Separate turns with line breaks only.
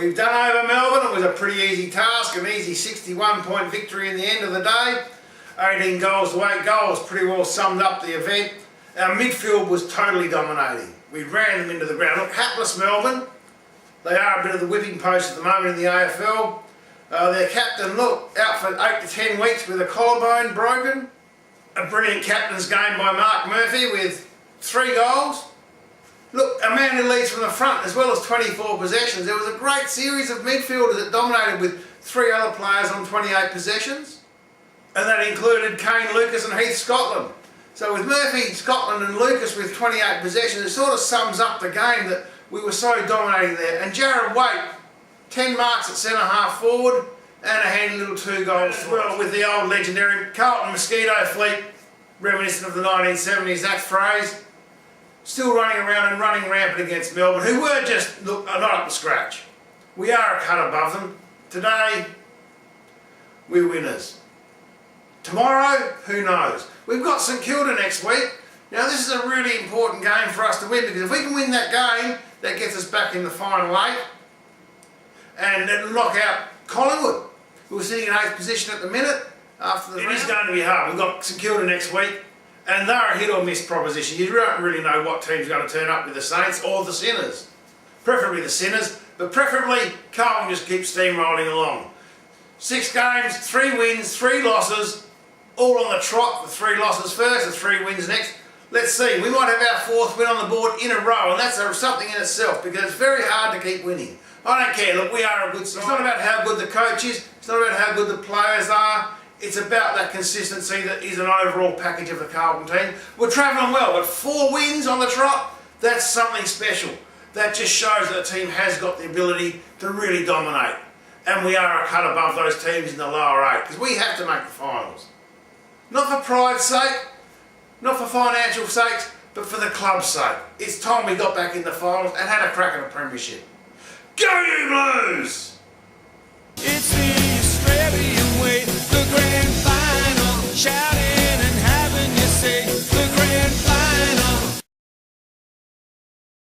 We've done over Melbourne. It was a pretty easy task, an easy 61-point victory in the end of the day. 18 goals to 8 goals pretty well summed up the event. Our midfield was totally dominating. We ran them into the ground. Look, hapless Melbourne. They are a bit of the whipping post at the moment in the AFL. Their captain, look, out for 8 to 10 weeks with a collarbone broken. A brilliant captain's game by Mark Murphy with 3 goals. Look, a man who leads from the front as well as 24 possessions. There was a great series of midfielders that dominated with 3 other players on 28 possessions. And that included Kane, Lucas and Heath Scotland. So with Murphy, Scotland and Lucas with 28 possessions, it sort of sums up the game that we were so dominating there. And JARRAD Waite, 10 marks at centre half forward and a handy little 2 goals as well with the old legendary Carlton mosquito fleet, reminiscent of the 1970s, that phrase. Still running around and running rampant against Melbourne, who were just, look, not up to scratch. We are a cut above them. Today, we're winners. Tomorrow, who knows? We've got St Kilda next week. Now this is a really important game for us to win, because if we can win that game, that gets us back in the final 8 and then knock out Collingwood, who are sitting in 8th position at the minute after the round. It is going to be hard. We've got St Kilda next week. And they're a hit or miss proposition. You don't really know what team's going to turn up with the Saints or the Sinners. Preferably the Sinners, but preferably Carlton just keeps steamrolling along. 6 games, 3 wins, 3 losses, all on the trot. The 3 losses first, the 3 wins next. Let's see, we might have our 4th win on the board in a row, and that's something in itself, because it's very hard to keep winning. I don't care, look, we are a good side. It's not about how good the coach is, it's not about how good the players are. It's about that consistency that is an overall package of the Carlton team. We're travelling well, but 4 wins on the trot, that's something special. That just shows that the team has got the ability to really dominate. And we are a cut above those teams in the lower 8, because we have to make the finals. Not for pride's sake, not for financial sakes, but for the club's sake. It's time we got back in the finals and had a crack at a premiership. Go you Blues!